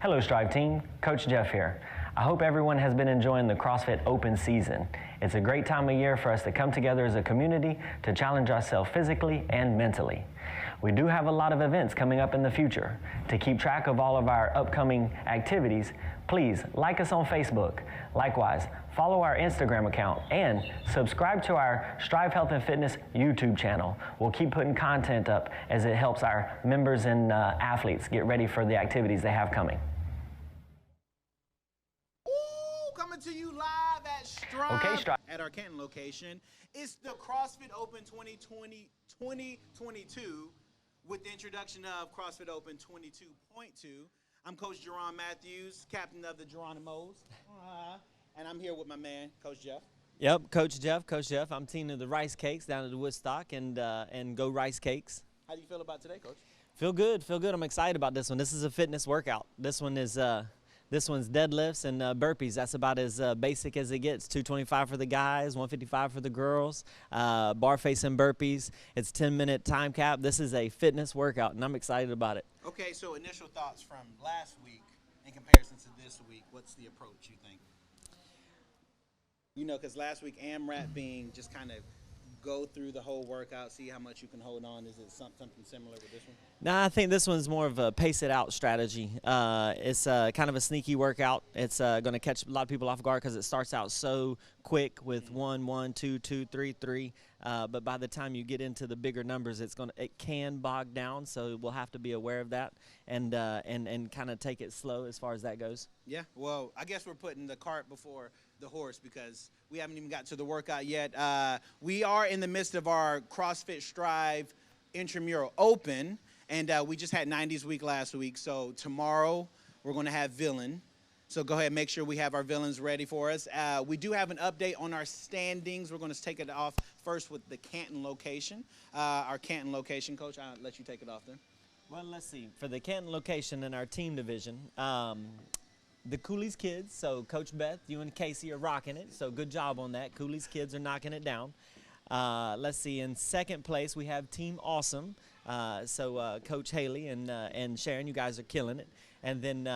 Hello Strive team, Coach Jeff here. I hope everyone has been enjoying the CrossFit Open season. It's a great time of year for us to come together as a community to challenge ourselves physically and mentally. We do have a lot of events coming up in the future. To keep track of all of our upcoming activities, please like us on Facebook. Likewise, follow our Instagram account and subscribe to our Strive Health and Fitness YouTube channel. We'll keep putting content up as it helps our members and athletes get ready for the activities they have coming. Coming to you live at Strive at our Canton location. It's the CrossFit Open 2022 with the introduction of CrossFit Open 22.2. I'm Coach Jerron Matthews, captain of the Geronimos, and I'm here with my man, Coach Jeff. Yep, Coach Jeff. I'm team of the Rice Cakes down at the Woodstock, and go Rice Cakes. How do you feel about today, Coach? Feel good. I'm excited about this one. This is a fitness workout. This one's deadlifts and burpees. That's about as basic as it gets. 225 for the guys, 155 for the girls. Bar facing burpees. It's 10-minute time cap. This is a fitness workout, and I'm excited about it. Okay, so initial thoughts from last week in comparison to this week. What's the approach you think? You know, because last week AMRAP being just kind of go through the whole workout, see how much you can hold on. Is it something similar with this one? No, I think this one's more of a pace it out strategy. It's kind of a sneaky workout. It's going to catch a lot of people off guard because it starts out so quick with 1, 1, 2, 2, 3, 3. But by the time you get into the bigger numbers, it can bog down. So we'll have to be aware of that and kind of take it slow as far as that goes. Yeah. Well, I guess we're putting the cart before the horse because we haven't even got to the workout yet. We are in the midst of our CrossFit Strive Intramural Open. And we just had 90s week last week, so tomorrow we're going to have villain. So go ahead and make sure we have our villains ready for us. We do have an update on our standings. We're going to take it off first with the Canton location. Our Canton location, Coach, I'll let you take it off there. Well, let's see. For the Canton location in our team division, the Cooley's kids, so Coach Beth, you and Casey are rocking it, so good job on that. Cooley's kids are knocking it down. Let's see, in second place we have Team Awesome. So Coach Haley and Sharon, you guys are killing it. And then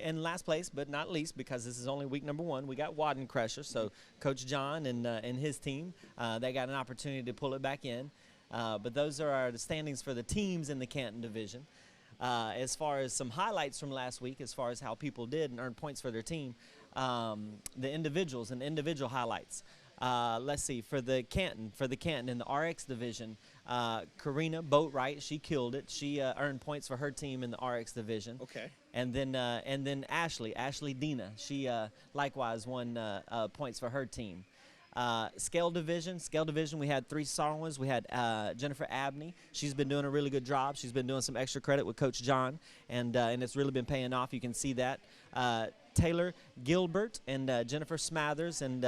in last place, but not least, because this is only week number 1, we got Wadden Crusher. So Coach John and his team, they got an opportunity to pull it back in. But those are the standings for the teams in the Canton division. As far as some highlights from last week, as far as how people did and earned points for their team, the individuals and individual highlights. Let's see, for the Canton in the RX division, Karina Boatwright, she killed it. She earned points for her team in the RX division. Okay. And then Ashley Dina, she likewise won points for her team. Scale division, we had 3 strong ones. We had Jennifer Abney. She's been doing a really good job. She's been doing some extra credit with Coach John, and it's really been paying off. You can see that. Taylor Gilbert and Jennifer Smathers, and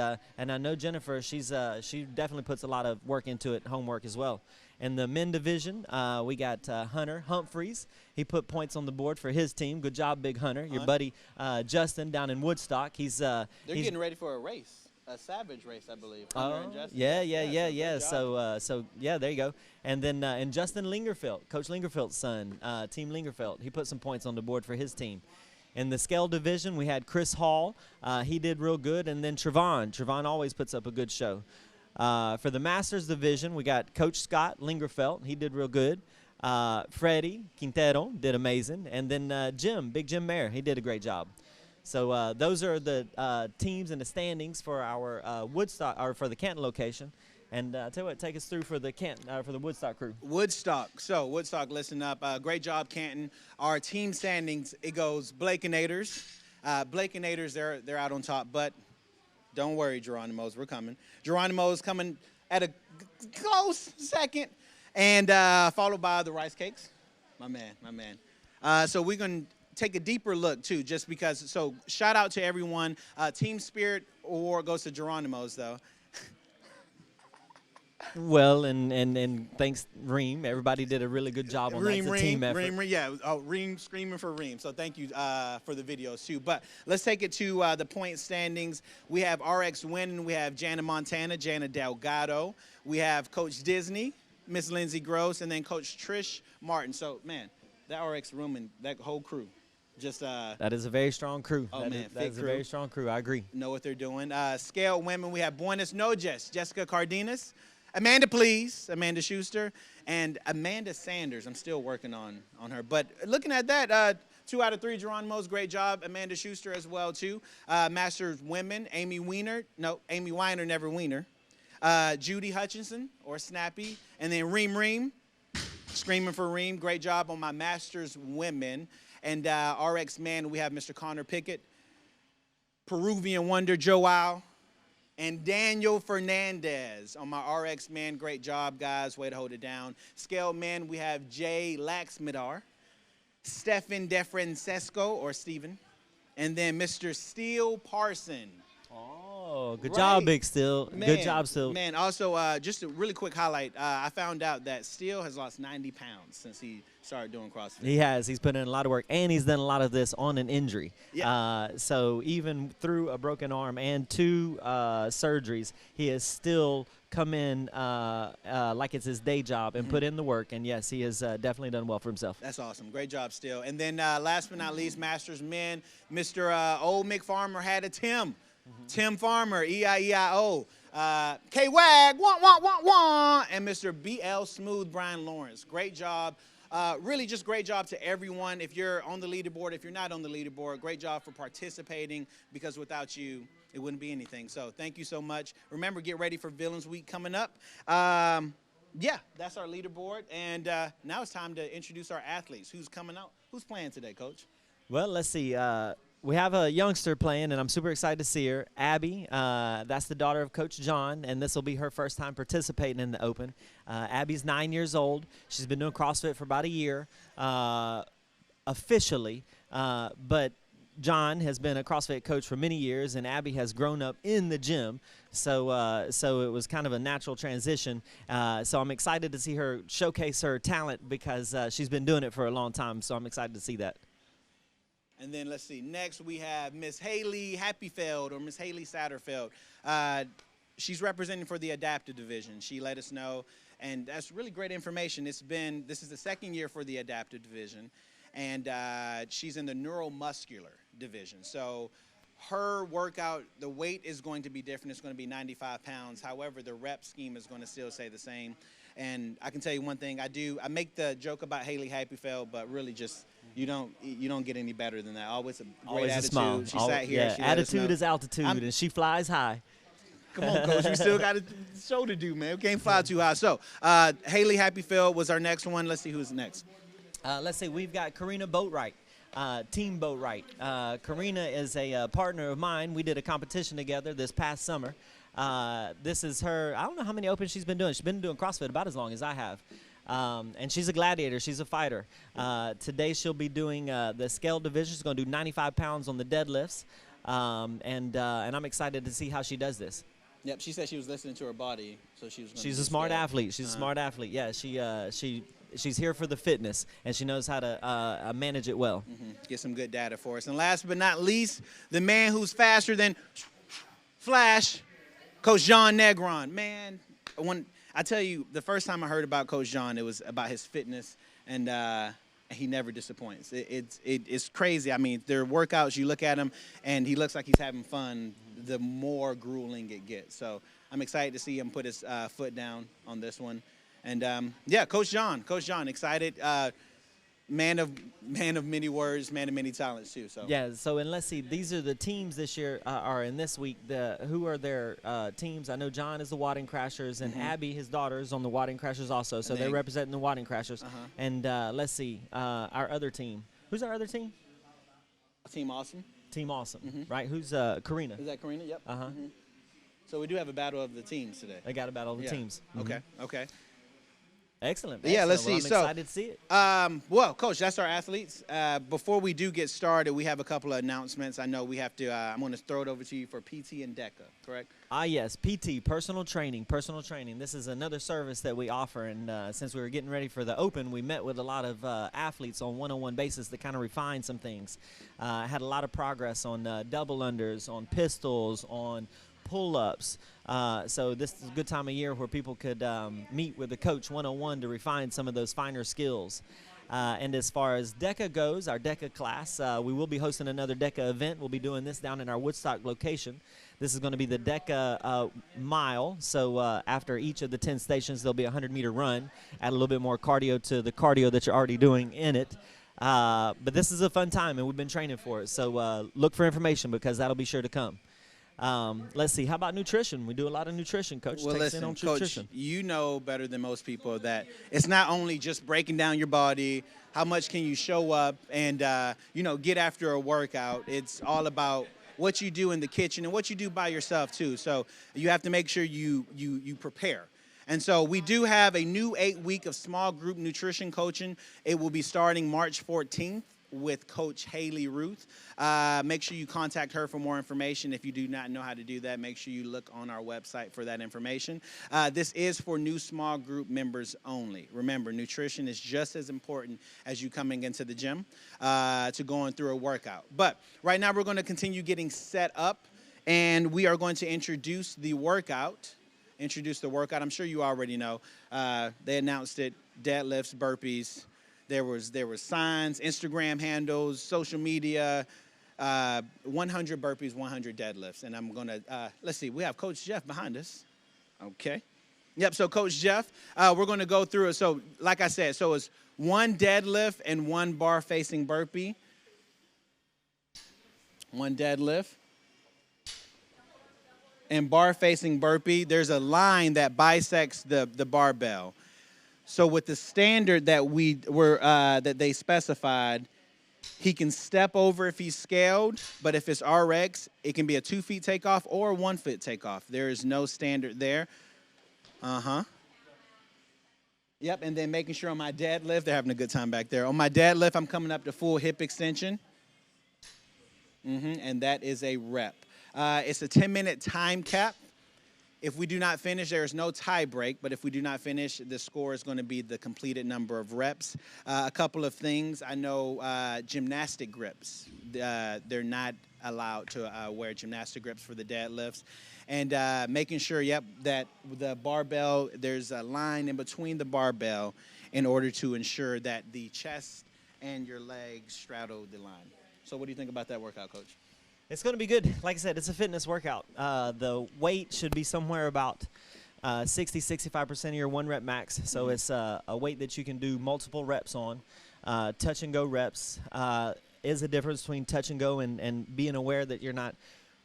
I know Jennifer, she definitely puts a lot of work into it, homework as well. In the men division, we got Hunter Humphreys. He put points on the board for his team. Good job, Big Hunter. Your buddy Justin down in Woodstock. They're getting ready for a race. A savage race, I believe. Yeah. So yeah, there you go. And then and Justin Lingerfeld, Coach Lingerfeld's son, Team Lingerfeld, he put some points on the board for his team. In the scale division, we had Chris Hall. He did real good. And then Trevon always puts up a good show. For the Masters division, we got Coach Scott Lingerfeld. He did real good. Freddie Quintero did amazing. And then Big Jim Mayer, he did a great job. So those are the teams and the standings for our Woodstock, or for the Canton location. And tell you what, take us through for the for the Woodstock crew. Woodstock. So Woodstock, listen up. Great job, Canton. Our team standings, it goes Blakenators. Blakenators, they're out on top, but don't worry, Geronimos, we're coming. Geronimos coming at a close second, and followed by the Rice Cakes. My man. So we're going to take a deeper look too, just because. So shout out to everyone. Team Spirit Award goes to Geronimos though. Well, and thanks, Reem. Everybody did a really good job on that. It's a team effort. Reem screaming for Reem. So thank you for the videos too. But let's take it to the point standings. We have RX winning. We have Jana Montana, Jana Delgado. We have Coach Disney, Miss Lindsay Gross, and then Coach Trish Martin. So man, that RX room and that whole crew. Just that is a very strong crew. Oh, man, that is a very strong crew. I agree. Know what they're doing. Scaled women, we have Buenos Noches, Jessica Cardenas, Amanda Please, Amanda Schuster, and Amanda Sanders. I'm still working on her. But looking at that, 2 out of 3 Geronimo's, great job. Amanda Schuster as well, too. Masters women, Amy Weiner, never Weiner. Judy Hutchinson, or Snappy. And then Reem, screaming for Reem. Great job on my Masters women. And RX man, we have Mr. Connor Pickett, Peruvian Wonder Joao, and Daniel Fernandez on my RX man. Great job, guys. Way to hold it down. Scale man, we have Jay Laxmidar, Stefan DeFrancesco, or Steven, and then Mr. Steele Parson. Oh, good job, Big Steel. Good job, Steel. Man, also, just a really quick highlight. I found out that Steele has lost 90 pounds since he started doing CrossFit. He has. He's put in a lot of work, and he's done a lot of this on an injury. Yeah. So even through a broken arm and 2 surgeries, he has still come in like it's his day job and put in the work. And, yes, he has definitely done well for himself. That's awesome. Great job, Steele. And then last but not least, Masters men, Mr. Old Mick Farmer had a Tim. Tim Farmer, E-I-E-I-O. K-Wag, wah, and Mr. B.L. Smooth Brian Lawrence. Great job. Really just great job to everyone. If you're on the leaderboard, if you're not on the leaderboard, great job for participating, because without you, it wouldn't be anything. So thank you so much. Remember, get ready for Villains Week coming up. Yeah, that's our leaderboard. And now it's time to introduce our athletes. Who's coming out? Who's playing today, Coach? Well, let's see. We have a youngster playing, and I'm super excited to see her. Abby, that's the daughter of Coach John, and this will be her first time participating in the Open. Abby's 9 years old. She's been doing CrossFit for about a year officially, but John has been a CrossFit coach for many years, and Abby has grown up in the gym, so it was kind of a natural transition. So I'm excited to see her showcase her talent, because she's been doing it for a long time, so I'm excited to see that. And then let's see, next we have Miss Haley Happyfeld, or Miss Haley Satterfield. She's representing for the adaptive division. She let us know, and that's really great information. This is the 2nd year for the adaptive division, and she's in the neuromuscular division. So her workout, the weight is going to be different. It's going to be 95 pounds. However, the rep scheme is going to still stay the same. And I can tell you one thing, I make the joke about Haley Happyfeld, but really just you don't get any better than that. Always a great attitude. Smile. She sat here. Yeah, she attitude is altitude, and she flies high. Come on, Coach. We still got a show to do, man. We can't fly too high. So Haley Happyfeld was our next one. Let's see who's next. Let's see. We've got Karina Boatwright. Team Boatwright. Karina is a partner of mine. We did a competition together this past summer. This is her. I don't know how many Opens she's been doing. She's been doing CrossFit about as long as I have. And she's a gladiator. She's a fighter. Today she'll be doing the scale division. She's going to do 95 pounds on the deadlifts. And I'm excited to see how she does this. Yep, she said she was listening to her body, so she was. She's a smart athlete. She's a smart athlete. Yeah, she's here for the fitness, and she knows how to manage it well. Get some good data for us. And last but not least, the man who's faster than Flash, Coach John Negron. Man, I tell you, the first time I heard about Coach John, it was about his fitness, and he never disappoints. It's crazy. I mean, their workouts, you look at him, and he looks like he's having fun, the more grueling it gets. So I'm excited to see him put his foot down on this one. And, yeah, Coach John, excited. Man of many words, man of many talents, too. So yeah, so and let's see, these are the teams this year are in this week. Who are their teams? I know John is the Wadding Crashers, and Abby, his daughter, is on the Wadding Crashers also. So they're representing the Wadding Crashers. And let's see, our other team. Who's our other team? Team Awesome. Team Awesome, right? Who's Karina? Is that Karina? Yep. So we do have a battle of the teams today. They got a battle of the teams. Okay. Excellent. Yeah, let's see. I'm excited to see it. Well, Coach, that's our athletes. Before we do get started, we have a couple of announcements. I know we have to. I'm going to throw it over to you for PT and Deca, correct? Yes, PT, personal training. This is another service that we offer, and since we were getting ready for the Open, we met with a lot of athletes on one-on-one basis to kind of refine some things. Had a lot of progress on double unders, on pistols, on pull-ups. So this is a good time of year where people could meet with the coach one-on-one to refine some of those finer skills. And as far as Deca goes, our Deca class, we will be hosting another Deca event. We'll be doing this down in our Woodstock location. This is going to be the Deca mile. So after each of the 10 stations, there'll be a 100-meter run. Add a little bit more cardio to the cardio that you're already doing in it. But this is a fun time, and we've been training for it. So look for information because that'll be sure to come. Let's see. How about nutrition? We do a lot of nutrition, Coach. Well, listen, Coach, nutrition. You know better than most people that it's not only just breaking down your body, how much can you show up and, get after a workout. It's all about what you do in the kitchen and what you do by yourself, too. So you have to make sure you prepare. And so we do have a new 8-week of small group nutrition coaching. It will be starting March 14th. With Coach Haley Ruth. Make sure you contact her for more information. If you do not know how to do that, make sure you look on our website for that information. This is for new small group members only. Remember, nutrition is just as important as you coming into the gym to going through a workout. But right now we're going to continue getting set up, and we are going to introduce the workout. I'm sure you already know. They announced it, deadlifts, burpees. There was signs, Instagram handles, social media, 100 burpees, 100 deadlifts. And I'm going to, let's see, we have Coach Jeff behind us. Okay. Yep, so Coach Jeff, we're going to go through it. So like I said, so it's 1 deadlift and 1 bar-facing burpee. 1 deadlift and bar-facing burpee. There's a line that bisects the barbell. So with the standard that that they specified, he can step over if he's scaled, but if it's RX, it can be a 2 feet takeoff or a 1 foot takeoff. There is no standard there. Yep, and then making sure on my deadlift, they're having a good time back there. On my deadlift, I'm coming up to full hip extension. And that is a rep. It's a 10-minute time cap. If we do not finish, there is no tie break, but if we do not finish, the score is going to be the completed number of reps. A couple of things. I know gymnastic grips. They're not allowed to wear gymnastic grips for the deadlifts. And making sure, that the barbell, there's a line in between the barbell in order to ensure that the chest and your legs straddle the line. So what do you think about that workout, Coach? It's going to be good. Like I said, it's a fitness workout. The weight should be somewhere about 60-65% of your 1 rep max. So it's a weight that you can do multiple reps on. Touch and go reps is a difference between touch and go and being aware that you're not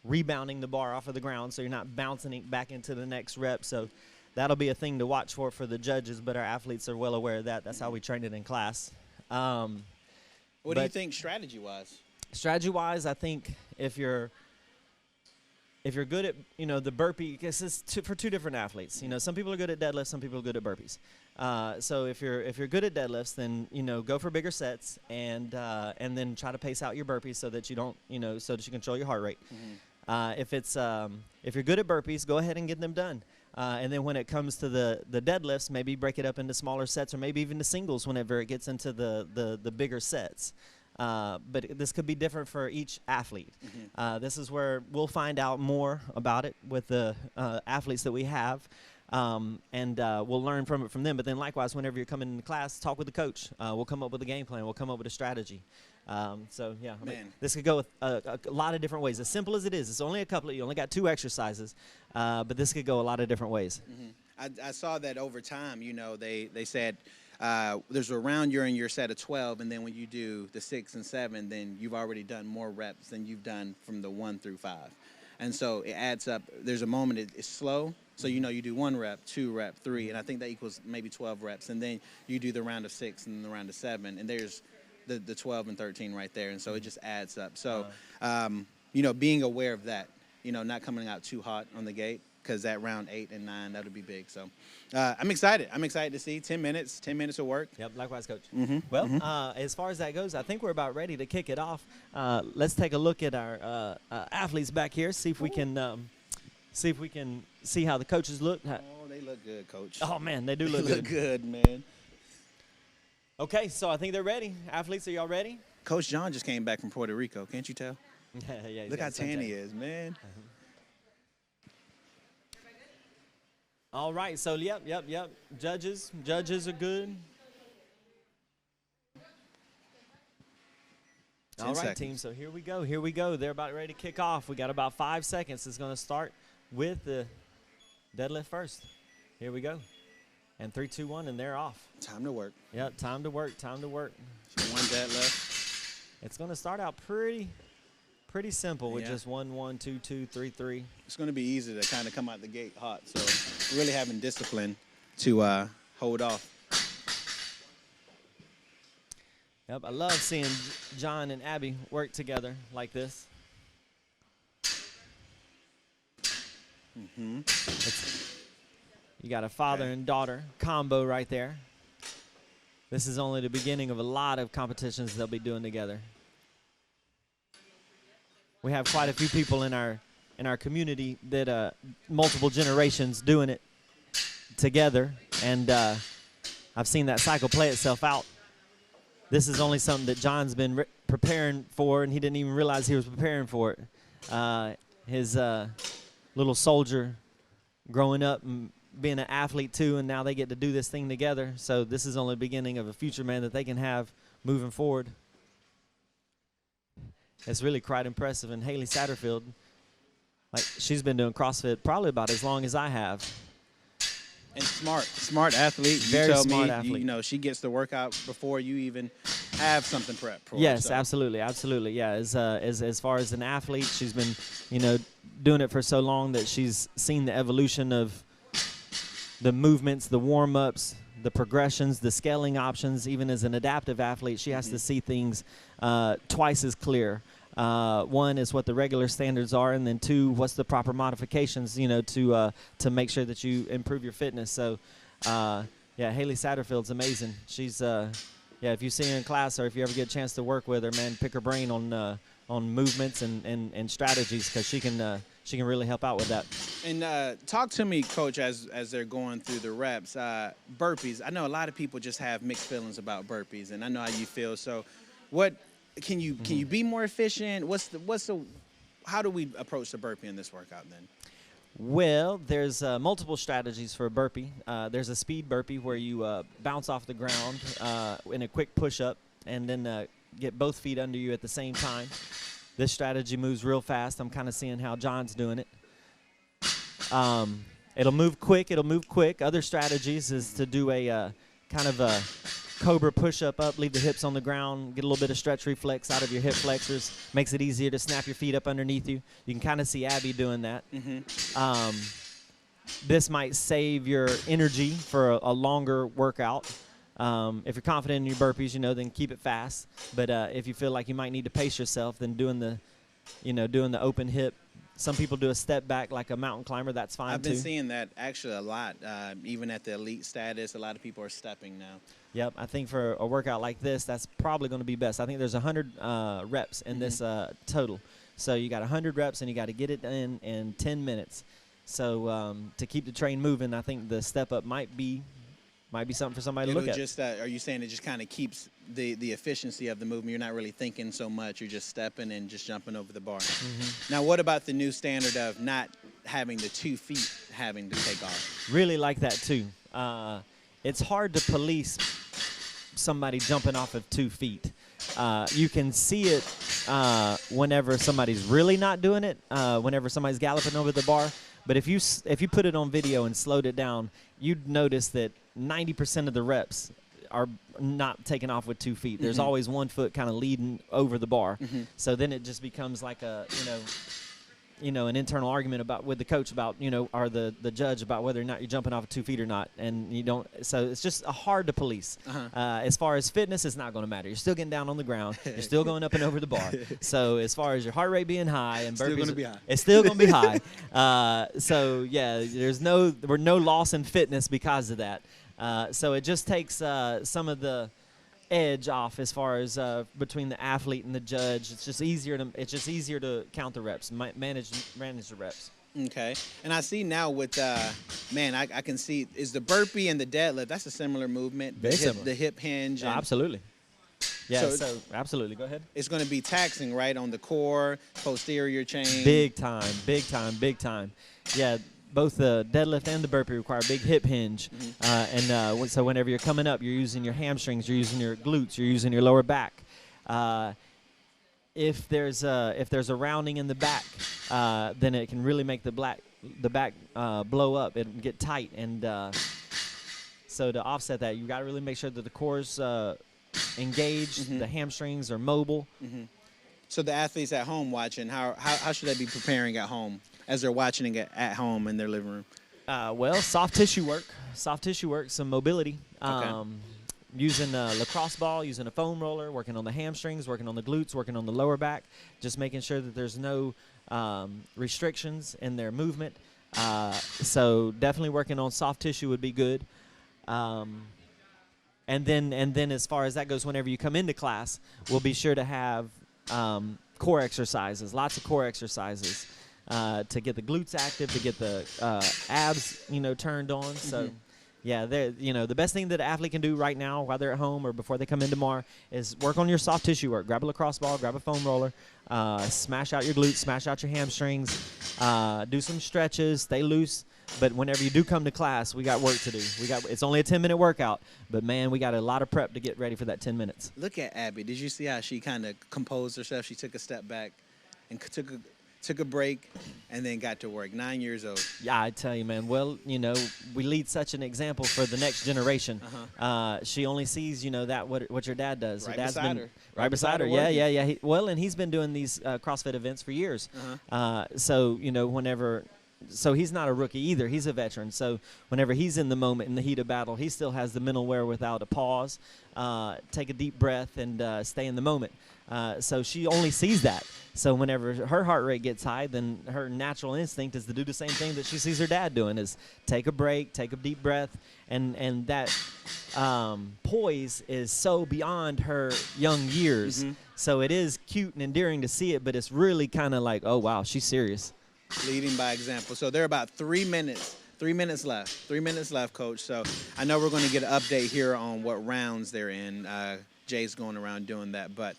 rebounding the bar off of the ground, so you're not bouncing it back into the next rep. So that'll be a thing to watch for the judges, but our athletes are well aware of that. That's how we train it in class. What do you think strategy-wise? Strategy-wise, I think if you're good at the burpee, because it's for 2 different athletes. Some people are good at deadlifts, some people are good at burpees. So if you're good at deadlifts, then go for bigger sets and then try to pace out your burpees so that you don't so that you control your heart rate. If you're good at burpees, go ahead and get them done. And then when it comes to the deadlifts, maybe break it up into smaller sets or maybe even the singles whenever it gets into the bigger sets. But this could be different for each athlete. This is where we'll find out more about it with the athletes that we have, and we'll learn from them. But then likewise, whenever you're coming into class, talk with the coach. We'll come up with a game plan. We'll come up with a strategy. So, yeah, this could go with a lot of different ways. As simple as it is, it's only a couple. You only got 2 exercises, but this could go a lot of different ways. I saw that over time, they said there's a round you're in your set of 12, and then when you do the 6 and 7, then you've already done more reps than you've done from the 1 through 5. And so it adds up. There's a moment it's slow, so you do 1 rep, 2 rep, 3, and I think that equals maybe 12 reps. And then you do the round of 6 and the round of 7, and there's the 12 and 13 right there. And so it just adds up. So, being aware of that, not coming out too hot on the gate. Because that round 8 and 9, that'll be big. So I'm excited. I'm excited to see 10 minutes of work. Yep, likewise, Coach. Well, as far as that goes, I think we're about ready to kick it off. Let's take a look at our athletes back here, see if we can see how the coaches look. Oh, they look good, Coach. Oh, man, they do They look look good, man. Okay, so I think they're ready. Athletes, are y'all ready? Coach John just came back from Puerto Rico. Can't you tell? Yeah, look how tan he is, man. All right, so yep. Judges are good. 10 All right, seconds. team, so here we go. Here we go. They're about ready to kick off. We got about 5 seconds. It's going to start with the deadlift first. Here we go. And 3, 2, 1, and they're off. Time to work. Yep, time to work, time to work. So 1 deadlift. It's going to start out pretty simple with Yeah. just 1, 1, 2, 2, 3, 3. It's going to be easy to kind of come out the gate hot. So really having discipline to hold off. Yep, I love seeing John and Abby work together like this. You got a father and daughter combo right there. This is only the beginning of a lot of competitions they'll be doing together. We have quite a few people in our community that multiple generations doing it together, and I've seen that cycle play itself out. This is only something that John's been preparing for, and he didn't even realize he was preparing for it. His little soldier growing up and being an athlete too, and now they get to do this thing together. So this is only the beginning of a future man that they can have moving forward. It's really quite impressive. And Haley Satterfield, like, she's been doing CrossFit probably about as long as I have. And smart athlete. Very you tell smart me, athlete. You know, she gets the workout before you even have something prepped for her. Yes, So absolutely, absolutely. Yeah, as far as an athlete, she's been, you know, doing it for so long that she's seen the evolution of the movements, the warm-ups, the progressions, the scaling options. Even as an adaptive athlete, she has to see things twice as clear. One is what the regular standards are, and then 2, what's the proper modifications, you know, to make sure that you improve your fitness. So, yeah, Haley Satterfield's amazing. She's, yeah, if you see her in class or if you ever get a chance to work with her, man, pick her brain on movements and strategies, because she can really help out with that. And talk to me, Coach, as they're going through the reps. Burpees. I know a lot of people just have mixed feelings about burpees, and I know how you feel. So, what can you be more efficient? How do we approach the burpee in this workout then? Well, there's multiple strategies for a burpee. There's a speed burpee where you bounce off the ground in a quick push-up and then get both feet under you at the same time. This strategy moves real fast. I'm kind of seeing how John's doing it. It'll move quick. Other strategies is to do a kind of a cobra push-up up, leave the hips on the ground, get a little bit of stretch reflex out of your hip flexors. Makes it easier to snap your feet up underneath you. You can kind of see Abby doing that. This might save your energy for a longer workout. If you're confident in your burpees, you know, then keep it fast. But if you feel like you might need to pace yourself, then doing the open hip. Some people do a step back like a mountain climber. That's fine, I've too. been seeing that actually a lot. Even at the elite status, a lot of people are stepping now. Yep, I think for a workout like this, that's probably going to be best. I think there's 100 reps in this total. So you got 100 reps, and you got to get it in 10 minutes. So to keep the train moving, I think the step up might be something for somebody to look at. Are you saying it just kind of keeps the efficiency of the movement? You're not really thinking so much. You're just stepping and just jumping over the bar. Now, what about the new standard of not having the 2 feet having to take off? Really like that, too. It's hard to police somebody jumping off of 2 feet. You can see it whenever somebody's really not doing it, whenever somebody's galloping over the bar. But if you put it on video and slowed it down, you'd notice that 90% of the reps are not taking off with 2 feet. There's always 1 foot kind of leading over the bar. So then it just becomes like a, an internal argument with the coach about, or the judge about whether or not you're jumping off of 2 feet or not. And you don't, so it's just hard to police. As far as fitness, it's not going to matter. You're still getting down on the ground. You're still going up and over the bar. So as far as your heart rate being high and burpees, it's still going to be high. So yeah, we're no loss in fitness because of that. So it just takes some of the edge off as far as between the athlete and the judge. It's just easier to count the reps, manage the reps. Okay, and I see now with I can see is the burpee and the deadlift. That's a similar movement. Very similar. The hip hinge. And Absolutely. Yeah. So So absolutely. Go ahead. it's going to be taxing, right, on the core, posterior chain. Big time. Yeah. Both the deadlift and the burpee require a big hip hinge. So whenever you're coming up, you're using your hamstrings, you're using your glutes, you're using your lower back. if there's a rounding in the back, then it can really make the back blow up and get tight. And so to offset that, you got to really make sure that the core's engaged, the hamstrings are mobile. So the athletes at home watching, how should they be preparing at home as they're watching it at home in their living room? Well, soft tissue work, some mobility. Using a lacrosse ball, using a foam roller, working on the hamstrings, working on the glutes, working on the lower back, just making sure that there's no restrictions in their movement. So definitely working on soft tissue would be good. And then as far as that goes, whenever you come into class, we'll be sure to have core exercises, lots of core exercises to get the glutes active, to get the abs, turned on. So. Yeah, the best thing that an athlete can do right now while they're at home or before they come in tomorrow is work on your soft tissue work. Grab a lacrosse ball, grab a foam roller, smash out your glutes, smash out your hamstrings, do some stretches, stay loose. But whenever you do come to class, we got work to do. It's only a 10-minute workout, but, man, we got a lot of prep to get ready for that 10 minutes. Look at Abby. Did you see how she kind of composed herself? She took a step back and took a break, and then got to work. 9 years old. Yeah, I tell you, man. Well, we lead such an example for the next generation. She only sees, what your dad does. Right Dad's beside been her. Right beside her. working. Yeah. And he's been doing these CrossFit events for years. So, so he's not a rookie either. He's a veteran. So whenever he's in the moment, in the heat of battle, he still has the mental wherewithal to pause, take a deep breath, and stay in the moment. So she only sees that. So whenever her heart rate gets high, then her natural instinct is to do the same thing that she sees her dad doing, is take a break, take a deep breath, and that poise is so beyond her young years. So it is cute and endearing to see it, but it's really kind of like, oh, wow, she's serious. Leading by example. So there are about 3 minutes. 3 minutes left. 3 minutes left, Coach. So I know we're going to get an update here on what rounds they're in. Jay's going around doing that. But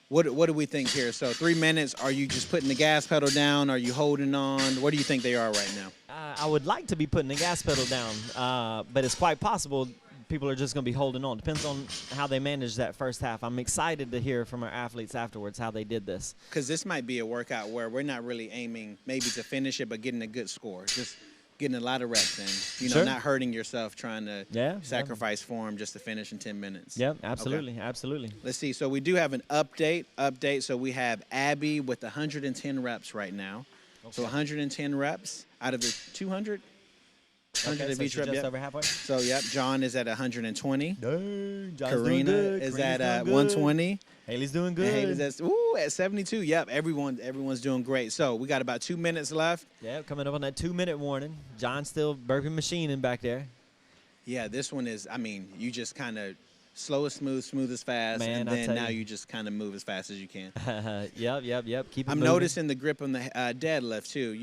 what do we think here? So 3 minutes, are you just putting the gas pedal down? Are you holding on? Where do you think they are right now? I would like to be putting the gas pedal down, but it's quite possible people are just going to be holding on. Depends on how they manage that first half. I'm excited to hear from our athletes afterwards how they did this. Because this might be a workout where we're not really aiming maybe to finish it, but getting a good score. Just getting a lot of reps in. Sure. Not hurting yourself trying to sacrifice form just to finish in 10 minutes. Yep, absolutely, okay. Absolutely. Let's see. So we do have an update. So we have Abby with 110 reps right now. Okay. So 110 reps out of the 200. 100 of each rep. Just over halfway. So, John is at 120. Dang, John's Karina doing good. is Karina's at doing 120. Haley's doing good. And Haley's at 72. Yep, everyone's doing great. So we got about 2 minutes left. Yeah, coming up on that 2-minute warning. John's still burping machining back there. Yeah, this one is, you just kind of slow as smooth as fast, Man, and then now you just kind of move as fast as you can. Yep. Keep it I'm moving. noticing the grip on the deadlift too.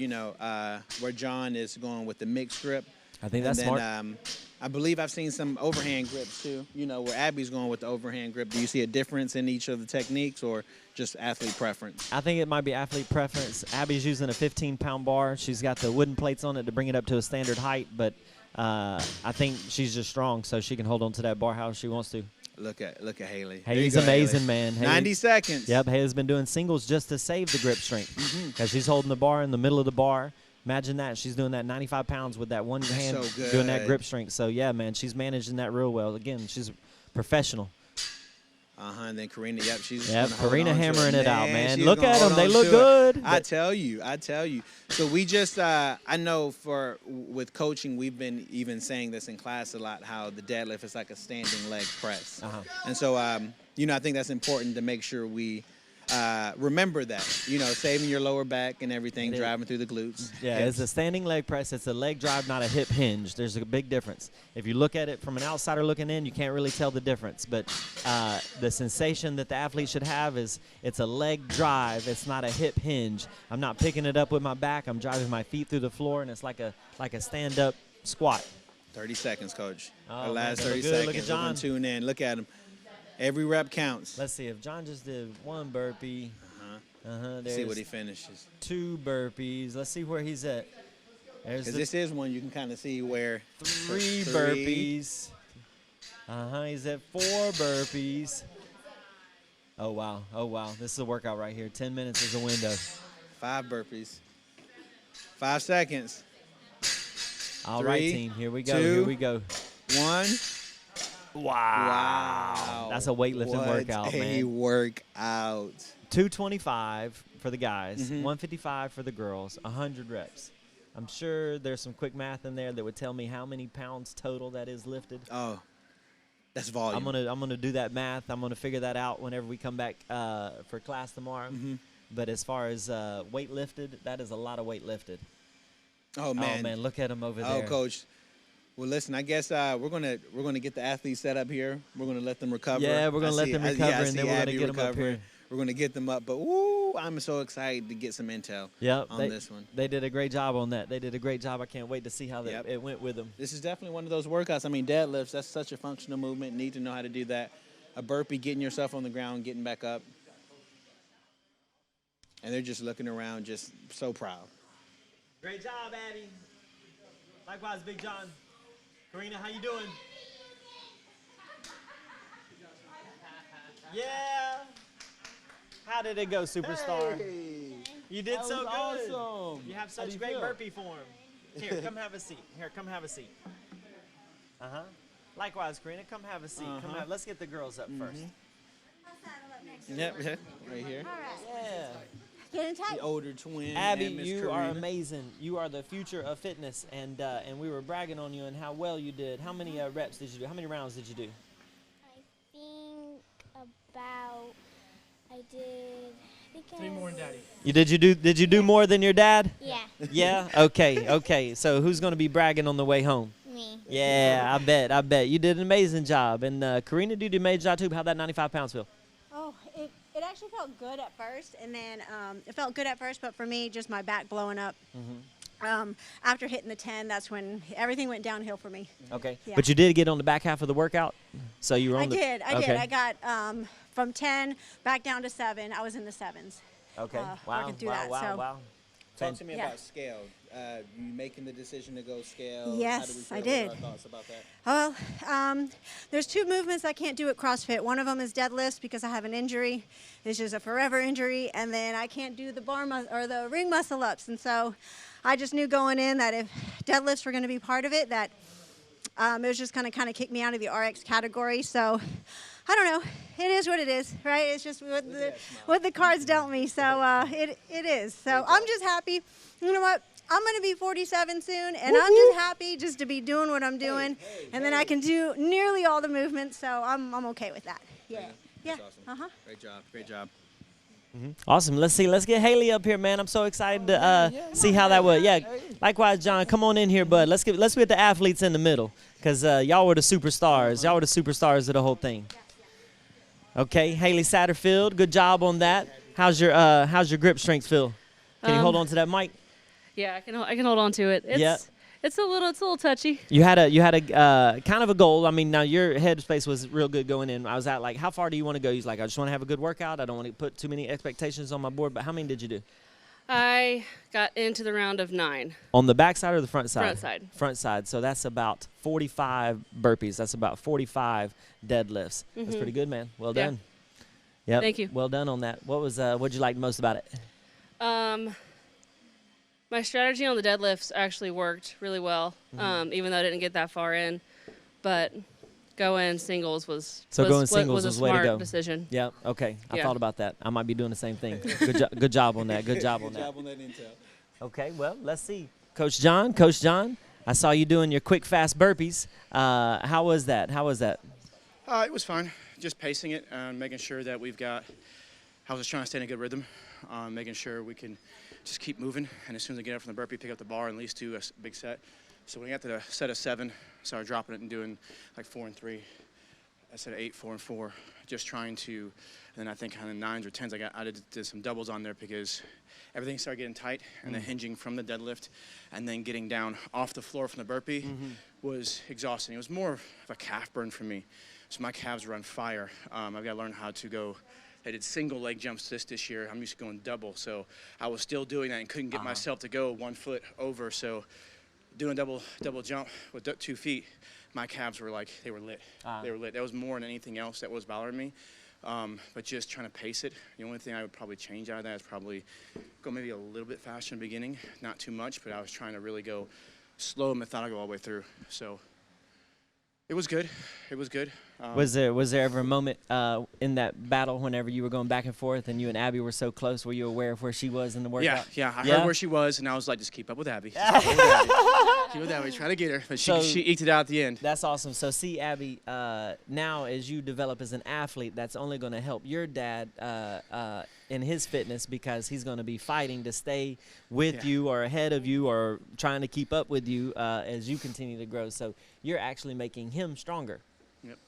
Where John is going with the mixed grip. I think that's smart. I believe I've seen some overhand grips too. Where Abby's going with the overhand grip. Do you see a difference in each of the techniques, or just athlete preference? I think it might be athlete preference. Abby's using a 15-pound bar. She's got the wooden plates on it to bring it up to a standard height, but I think she's just strong, so she can hold on to that bar how she wants to. Look at Haley. Haley's amazing, Haley. man. 90 seconds. Yep, Haley's been doing singles just to save the grip strength because she's holding the bar in the middle of the bar. Imagine that. She's doing that 95 pounds with that one hand doing that grip strength. So, yeah, man, she's managing that real well. Again, she's professional. And then Karina, she's Karina hammering it out, man. Look at them. They look good. I tell you. So we just, I know with coaching, we've been even saying this in class a lot, how the deadlift is like a standing leg press. And so, I think that's important to make sure we remember that, saving your lower back and everything, driving through the glutes. Yeah, it's a standing leg press. It's a leg drive, not a hip hinge. There's a big difference. If you look at it from an outsider looking in, you can't really tell the difference. But the sensation that the athlete should have is it's a leg drive. It's not a hip hinge. I'm not picking it up with my back. I'm driving my feet through the floor, and it's like a stand-up squat. 30 seconds, Coach. Oh, the last man, 30 good. seconds. Look at John. Tune in. Look at him. Every rep counts. Let's see. If John just did 1 burpee. See what he finishes. 2 burpees. Let's see where he's at. Because this is one you can kind of see where. 3 burpees. He's at 4 burpees. Oh, wow. Oh, wow. This is a workout right here. 10 minutes is a window. 5 burpees. 5 seconds. All right, 3, team. Here we go. 2, Here we go. 1. Wow. That's a weightlifting workout, What a man. workout. 225 for the guys, Mm-hmm. 155 for the girls, 100 reps. I'm sure there's some quick math in there that would tell me how many pounds total that is lifted. Oh, that's volume. I'm gonna do that math. I'm gonna figure that out whenever we come back for class tomorrow. Mm-hmm. But as far as weight lifted, that is a lot of weight lifted. Oh man. Oh man, look at them over there. Oh, coach. Well, listen. I guess we're gonna get the athletes set up here. We're gonna let them recover. Yeah, we're gonna let them recover, I and then see we're gonna Abby get them up recovering. here. We're gonna get them up. But woo, I'm so excited to get some intel Yep, on this one. They did a great job on that. They did a great job. I can't wait to see how Yep. it went with them. This is definitely one of those workouts. I mean, deadlifts, that's such a functional movement. Need to know how to do that. A burpee, getting yourself on the ground, getting back up. And they're just looking around, just so proud. Great job, Abby. Likewise, Big John. Karina, how you doing? Yeah. How did it go, superstar? Hey, You did that so was good. awesome. You have How do such you great feel? burpee form. Here, come have a seat. Here, come have a seat. Uh-huh. Likewise, Karina, come have a seat. Let's get the girls up first. Yep, right here. Yeah. Getting tight. The older twin. Abby, and Miss you are Karina. amazing. You are the future of fitness, and we were bragging on you and how well you did. How many reps did you do? How many rounds did you do? I think about, I think 3 more than Daddy. Did you do more than your dad? Yeah, Yeah. Okay. So who's gonna be bragging on the way home? me. Yeah, I bet you did an amazing job. And Karina did an amazing job too. How'd that 95 pounds feel? Oh, it actually felt good at first, and then it felt good at first, but for me, just my back blowing up. After hitting the 10, that's when everything went downhill for me. Okay. Yeah. But you did get on the back half of the workout, so you were on I did. Okay. I got from 10 back down to 7. I was in the 7s. Okay. Wow, working through that, so- Wow. Talk to me Yeah. about scale. You making the decision to go scale? Yes, How do we feel? I What did. are our thoughts about that? Well, there's 2 movements I can't do at CrossFit. One of them is deadlifts because I have an injury. It's just a forever injury, and then I can't do the or the ring muscle ups. And so, I just knew going in that if deadlifts were going to be part of it, that it was just going to kind of kick me out of the RX category. So, I don't know. It is what it is, right? It's just what the cards dealt me. So it is. So I'm just happy. You know what? I'm going to be 47 soon, and I'm just happy just to be doing what I'm doing, and then I can do nearly all the movements, so I'm okay with that. Yeah. Yeah. That's awesome. Great job. Awesome. Let's get Haley up here, man. I'm so excited to see how that was. Yeah. Likewise, John. Come on in here, bud. Let's get the athletes in the middle, cause y'all were the superstars. Y'all were the superstars of the whole thing. Okay, Haley Satterfield. Good job on that. How's your grip strength feel? Can you hold on to that mic? Yeah, I can hold on to it. It's a little touchy. You had a kind of a goal. I mean, now your headspace was real good going in. I was at like, how far do you want to go? He's like, I just want to have a good workout. I don't want to put too many expectations on my board. But how many did you do? I got into the round of 9. On the back side or the front side? Front side. Front side. So that's about 45 burpees. That's about 45 deadlifts. That's pretty good, man. Well Yeah. done. Yep. Thank you. Well done on that. What'd you like most about it? My strategy on the deadlifts actually worked really well, even though I didn't get that far in. But going singles was So going singles a was the way to smart go. decision. Yeah. Okay. I Yeah. thought about that. I might be doing the same thing. Good job on that. Good job on Good that. job on that intel. Okay. Well, let's see. Coach John, I saw you doing your quick, fast burpees. How was that? It was fine. Just pacing it and making sure that I was just trying to stay in a good rhythm, making sure we can just keep moving. And as soon as I get up from the burpee, pick up the bar and at least do a big set. So when I got to the set of 7, I started dropping it and doing like 4 and 3. I said 8, 4 and 4, just trying to. And then I think kind of 9s or 10s, I did some doubles on there because everything started getting tight, and then hinging from the deadlift and then getting down off the floor from the burpee was exhausting. It was more of a calf burn for me. So my calves were on fire. I've got to learn how to go. I did single leg jumps this year. I'm used to going double. So I was still doing that and couldn't get myself to go 1 foot over. So doing double jump with 2 feet, my calves were like, they were lit. They were lit. That was more than anything else that was bothering me. but just trying to pace it. The only thing I would probably change out of that is probably go maybe a little bit faster in the beginning, not too much, but I was trying to really go slow and methodical all the way through. So it was good. It was good. Was there ever a moment in that battle whenever you were going back and forth and you and Abby were so close? Were you aware of where she was in the workout? Yeah. I heard where she was, and I was like, just keep up with Abby. Keep up with Abby. Try to get her. But she eked it out at the end. That's awesome. So see, Abby, now as you develop as an athlete, that's only going to help your dad in his fitness, because he's going to be fighting to stay with you or ahead of you or trying to keep up with you as you continue to grow. So you're actually making him stronger. Yep.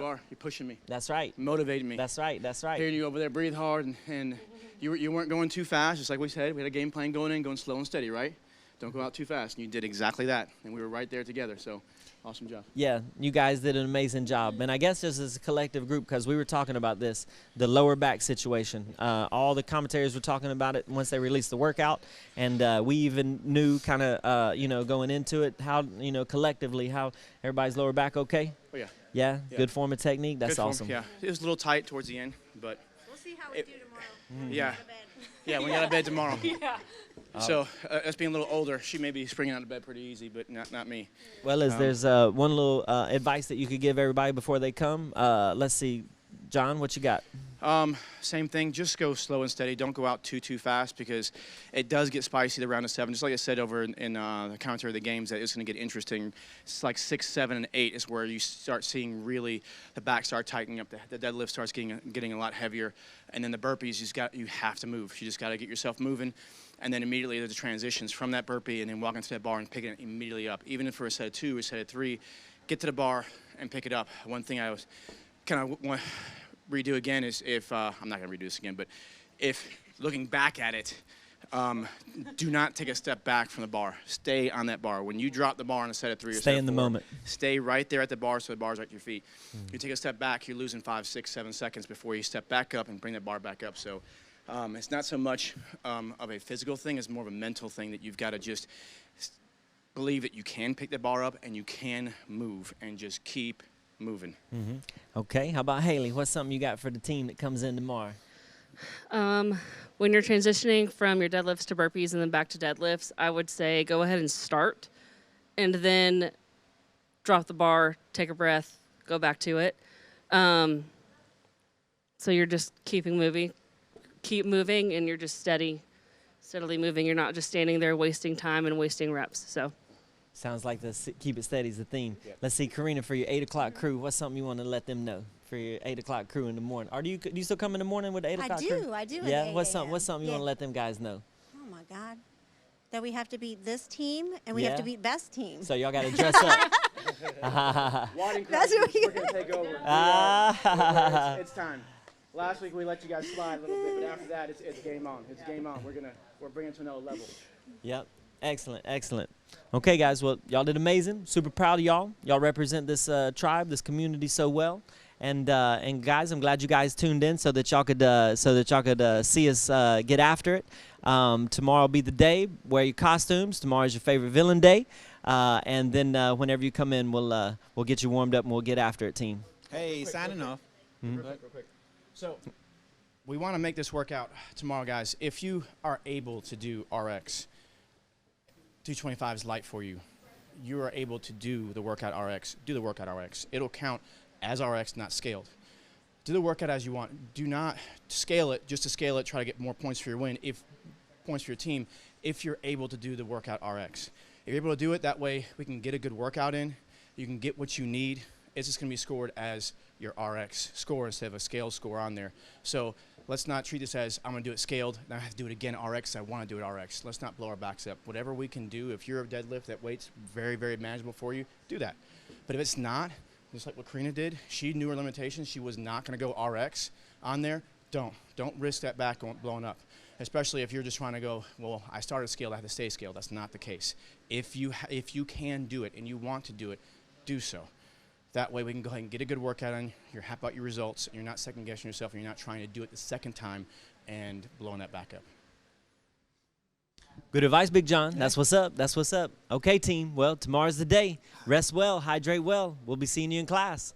You are. You're pushing me. That's right. Motivating me. That's right. That's right. Hearing you over there breathe hard, and you weren't going too fast, just like we said. We had a game plan going in, going slow and steady, right? Don't go out too fast. And you did exactly that, and we were right there together. So awesome job. Yeah, you guys did an amazing job. And I guess just as a collective group, because we were talking about this, the lower back situation. All the commentators were talking about it once they released the workout. And we even knew kind of, going into it, how, collectively, how everybody's lower back okay? Oh, yeah. Yeah, good form of technique. That's awesome. Yeah, it was a little tight towards the end, but We'll see how we do tomorrow. Yeah, we got to bed tomorrow. So us being a little older, she may be springing out of bed pretty easy, but not me. Well, there's one little advice that you could give everybody before they come. Let's see, John, what you got? Same thing. Just go slow and steady. Don't go out too fast, because it does get spicy at round of 7. Just like I said over in the commentary of the games, that it's going to get interesting. It's like 6, 7, and 8 is where you start seeing really the back start tightening up. The deadlift starts getting a lot heavier, and then the burpees you have to move. You just got to get yourself moving, and then immediately there's the transitions from that burpee and then walking to that bar and picking it immediately up. Even if for a set of 2, a set of 3, get to the bar and pick it up. One thing I was kind of want redo again is if I'm not going to redo this again, but if looking back at it, do not take a step back from the bar. Stay on that bar. When you drop the bar on a set of 3 or stay in the 4, moment. Stay right there at the bar so the bar's right at your feet. You take a step back, you're losing 5, 6, 7 seconds before you step back up and bring that bar back up. So it's not so much of a physical thing, it's more of a mental thing that you've got to just believe that you can pick the bar up and you can move and just keep moving. Okay, how about Haley? What's something you got for the team that comes in tomorrow? When you're transitioning from your deadlifts to burpees and then back to deadlifts, I would say go ahead and start and then drop the bar, take a breath, go back to it. So you're just keep moving, and you're just steadily moving. You're not just standing there wasting time and wasting reps. So. Sounds like the keep it steady is the theme. Yep. Let's see, Karina, for your 8 o'clock crew, what's something you want to let them know for your 8 o'clock crew in the morning? Or do you still come in the morning with the 8 o'clock crew? I do. Yeah, what's something you want to let them guys know? Oh my God, that we have to beat this team and we have to beat best team. So y'all got to dress up. That's what we're going to take over. It's time. Last week we let you guys slide a little bit, but after that it's game on. It's game on. We're bringing it to another level. Yep. Excellent. Okay, guys. Well, y'all did amazing. Super proud of y'all. Y'all represent this tribe, this community so well. And guys, I'm glad you guys tuned in so that y'all could see us get after it. Tomorrow will be the day. Wear your costumes. Tomorrow is your favorite villain day. And then whenever you come in, we'll get you warmed up and we'll get after it, team. Hey, signing off. Real quick. So we want to make this workout tomorrow, guys. If you are able to do RX, 225 is light for you. You are able to do the workout RX. Do the workout RX. It'll count as RX, not scaled. Do the workout as you want. Do not scale it just to scale it. Try to get more points for your win. Points for your team. If you're able to do the workout RX, if you're able to do it that way, we can get a good workout in. You can get what you need. It's just going to be scored as your RX score instead of a scale score on there. So let's not treat this as I'm going to do it scaled, then I have to do it again RX. I want to do it RX. Let's not blow our backs up. Whatever we can do, if you're a deadlift, that weight's very, very manageable for you, do that. But if it's not, just like what Karina did, she knew her limitations. She was not going to go RX on there. Don't risk that back blowing up, especially if you're just trying to go, well, I started scaled, I have to stay scaled. That's not the case. If you can do it and you want to do it, do so. That way we can go ahead and get a good workout on. You're happy about your results. And you're not second guessing yourself. And you're not trying to do it the second time and blowing that back up. Good advice, Big John. That's what's up. Okay, team. Well, tomorrow's the day. Rest well. Hydrate well. We'll be seeing you in class.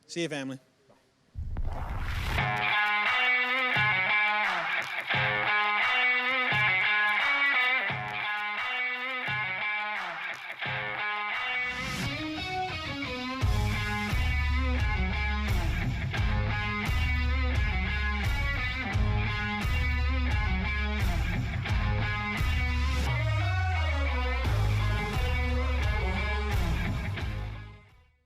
See you, family.